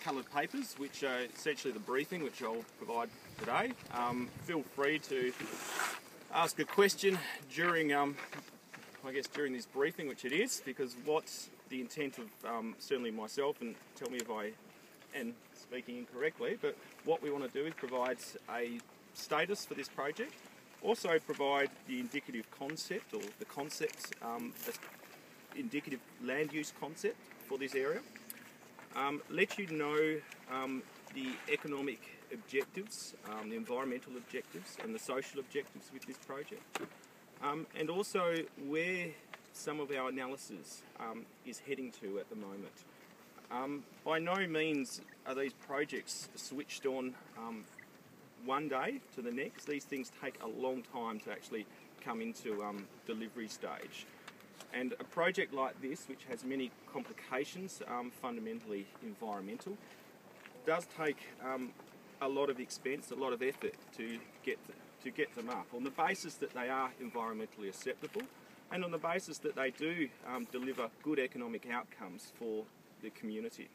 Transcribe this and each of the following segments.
coloured papers, which are essentially the briefing which I'll provide today. Feel free to ask a question during, during this briefing, which it is, because what's the intent of certainly myself, and tell me if I am speaking incorrectly, but what we want to do is provide a status for this project, also provide the indicative concept, or the concept, indicative land use concept for this area, let you know the economic objectives, the environmental objectives and the social objectives with this project, and also where some of our analysis is heading to at the moment. By no means are these projects switched on one day to the next. These things take a long time to actually come into delivery stage. And a project like this, which has many complications, fundamentally environmental, does take a lot of expense, a lot of effort to get them up, on the basis that they are environmentally acceptable and on the basis that they do deliver good economic outcomes for the community.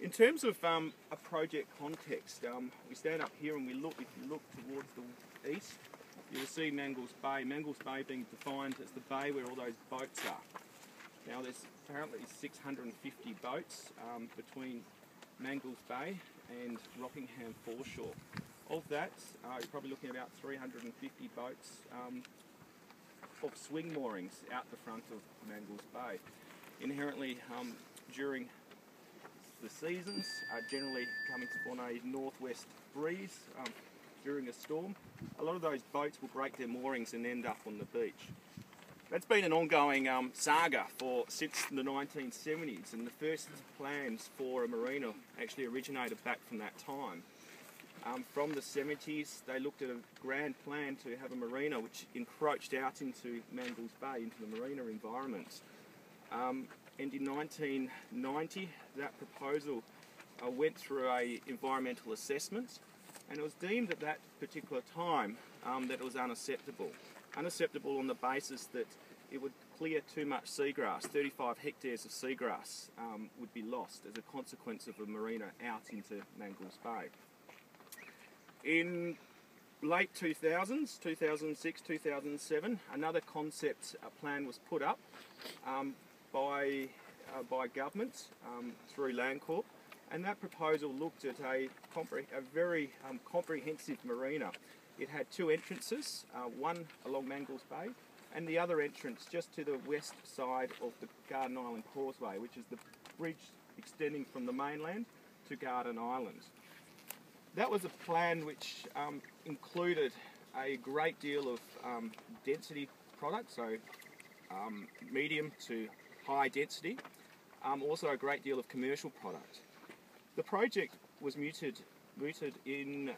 In terms of a project context, we stand up here and we look, if you look towards the east, you will see Mangles Bay. Mangles Bay being defined as the bay where all those boats are. Now there's apparently 650 boats between Mangles Bay and Rockingham foreshore. Of that, you're probably looking at about 350 boats of swing moorings out the front of Mangles Bay. Inherently, during the seasons, generally coming on a northwest breeze during a storm, a lot of those boats will break their moorings and end up on the beach. That's been an ongoing saga since the 1970s, and the first plans for a marina actually originated back from that time. From the 70s, they looked at a grand plan to have a marina which encroached out into Mangles Bay, into the marina environment. And in 1990, that proposal went through an environmental assessment, and it was deemed at that particular time that it was unacceptable. Unacceptable on the basis that it would clear too much seagrass. 35 hectares of seagrass would be lost as a consequence of a marina out into Mangles Bay. In late 2000s, 2006, 2007, another concept plan was put up by government through Landcorp, and that proposal looked at a very comprehensive marina. It had two entrances, one along Mangles Bay and the other entrance just to the west side of the Garden Island Causeway, which is the bridge extending from the mainland to Garden Island. That was a plan which included a great deal of density products, so medium to high density, also a great deal of commercial product. The project was mooted in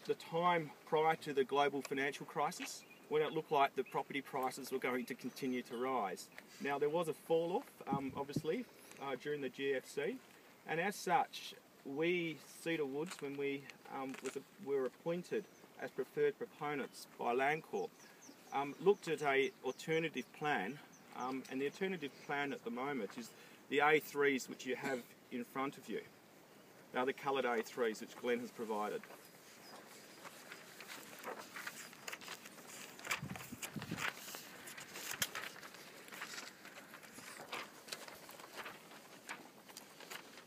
the time prior to the global financial crisis, when it looked like the property prices were going to continue to rise. Now there was a fall off, obviously, during the GFC, and as such, we, Cedarwoods, when we were appointed as preferred proponents by Landcorp, looked at an alternative plan, and the alternative plan at the moment is the A3s which you have in front of you. Now the coloured A3s which Glenn has provided.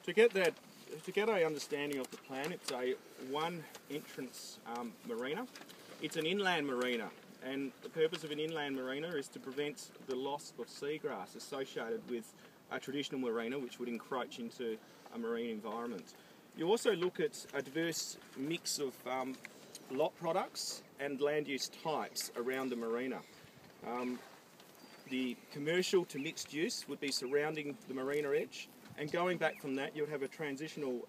To get an understanding of the plan, it's a one entrance marina. It's an inland marina, and the purpose of an inland marina is to prevent the loss of seagrass associated with a traditional marina which would encroach into a marine environment. You also look at a diverse mix of lot products and land use types around the marina. The commercial to mixed use would be surrounding the marina edge, and going back from that, you would have a transitional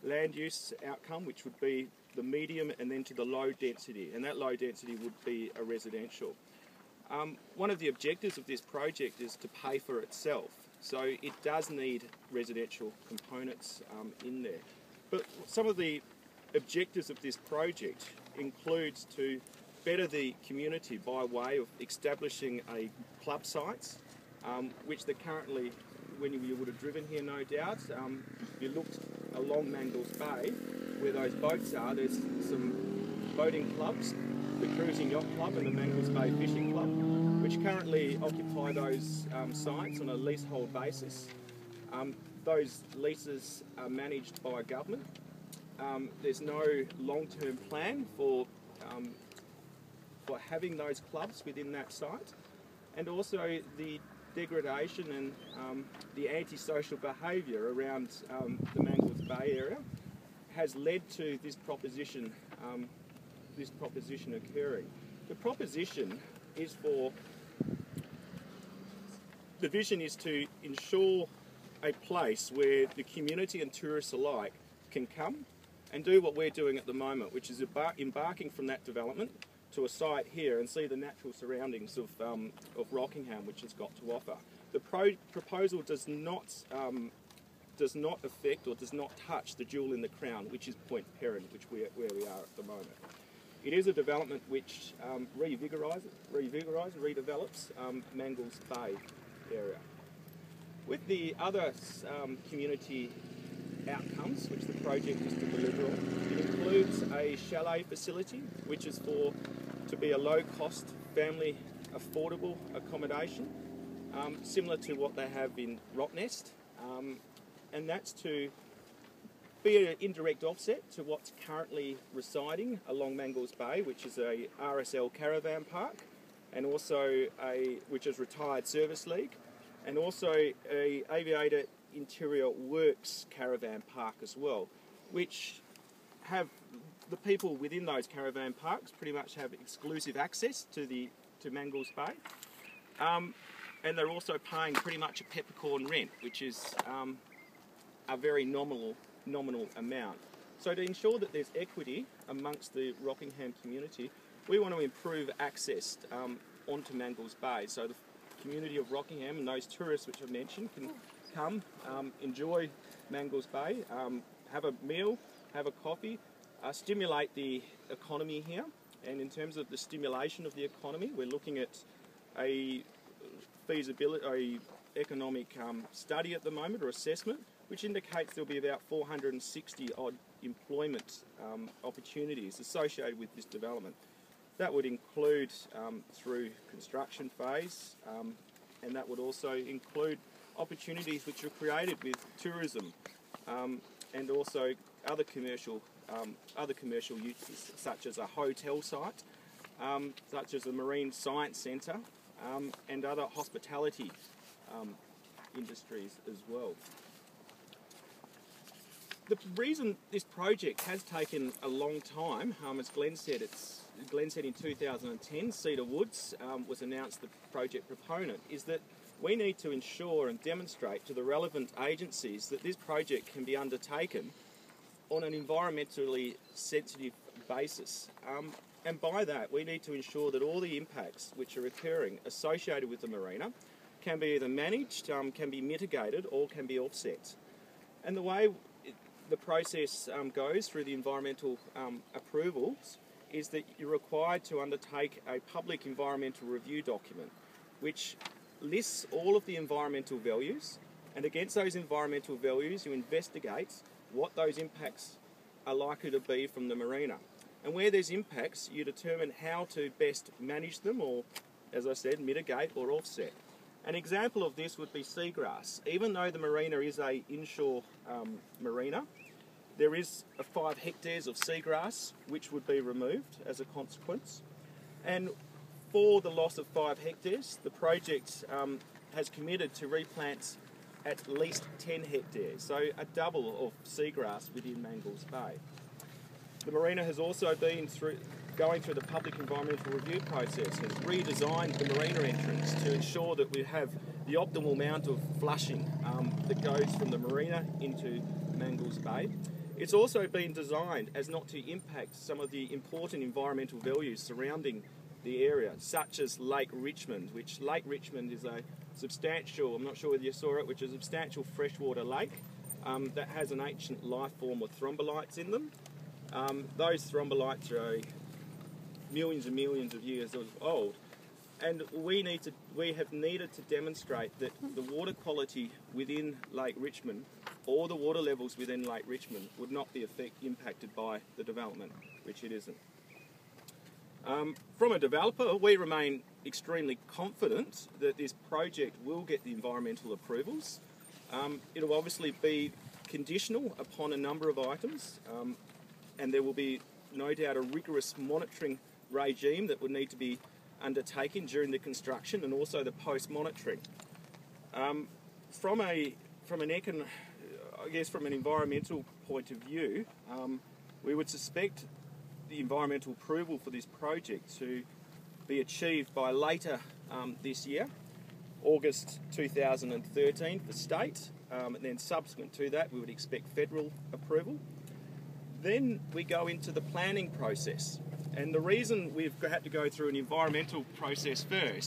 land use outcome, which would be the medium and then to the low density, and that low density would be a residential. One of the objectives of this project is to pay for itself, so it does need residential components in there. But some of the objectives of this project includes to better the community by way of establishing a club sites, which they're currently when you would have driven here, no doubt. If you looked along Mangles Bay, where those boats are, there's some boating clubs, the Cruising Yacht Club and the Mangles Bay Fishing Club, which currently occupy those sites on a leasehold basis. Those leases are managed by government. There's no long-term plan for having those clubs within that site, and also the degradation and the antisocial behaviour around the Mangles Bay area has led to this proposition occurring. The proposition is the vision is to ensure a place where the community and tourists alike can come and do what we're doing at the moment, which is embarking from that development to a site here and see the natural surroundings of Rockingham, which has got to offer. The proposal does not affect or does not touch the jewel in the crown, which is Point Perrin, where we are at the moment. It is a development which redevelops Mangles Bay area. With the other community outcomes which the project is to deliver on, it includes a chalet facility, which is to be a low-cost, family affordable accommodation, similar to what they have in Rottnest, and that's to be an indirect offset to what's currently residing along Mangles Bay, which is a RSL caravan park, and also which is Retired Service League, and also a Aviator Interior Works caravan park as well, which have the people within those caravan parks pretty much have exclusive access to Mangles Bay, and they're also paying pretty much a peppercorn rent, which is a very nominal amount. So to ensure that there's equity amongst the Rockingham community, we want to improve access onto Mangles Bay, so the community of Rockingham and those tourists which I mentioned can come, enjoy Mangles Bay, have a meal, have a coffee, stimulate the economy here. And in terms of the stimulation of the economy, we're looking at a economic study at the moment, or assessment, which indicates there'll be about 460 odd employment opportunities associated with this development. That would include through construction phase, and that would also include opportunities which are created with tourism and also other commercial uses, such as a hotel site, such as the Marine Science Centre, and other hospitality industries as well. The reason this project has taken a long time, as Glenn said, in 2010, Cedarwoods was announced the project proponent, is that we need to ensure and demonstrate to the relevant agencies that this project can be undertaken on an environmentally sensitive basis. And by that, we need to ensure that all the impacts which are occurring associated with the marina can be either managed, can be mitigated, or can be offset. And the way the process goes through the environmental approvals is that you're required to undertake a public environmental review document which lists all of the environmental values, and against those environmental values you investigate what those impacts are likely to be from the marina. And where there's impacts, you determine how to best manage them, or, as I said, mitigate or offset. An example of this would be seagrass. Even though the marina is a inshore marina, there is 5 hectares of seagrass which would be removed as a consequence. And for the loss of 5 hectares, the project has committed to replant at least 10 hectares, so a double of seagrass within Mangles Bay. The marina has also been going through the public environmental review process, has redesigned the marina entrance to ensure that we have the optimal amount of flushing that goes from the marina into Mangles Bay. It's also been designed as not to impact some of the important environmental values surrounding the area, such as Lake Richmond, which Lake Richmond is a substantial, I'm not sure whether you saw it, which is a substantial freshwater lake that has an ancient life form with thrombolites in them. Those thrombolites are millions and millions of years old, And we have needed to demonstrate that the water quality within Lake Richmond or the water levels within Lake Richmond would not be impacted by the development, which it isn't. From a developer, we remain extremely confident that this project will get the environmental approvals. It'll obviously be conditional upon a number of items, and there will be no doubt a rigorous monitoring regime that would need to be undertaken during the construction and also the post-monitoring. From an environmental point of view, we would suspect the environmental approval for this project to be achieved by later this year, August 2013 for state, and then subsequent to that we would expect federal approval. Then we go into the planning process, and the reason we've had to go through an environmental process first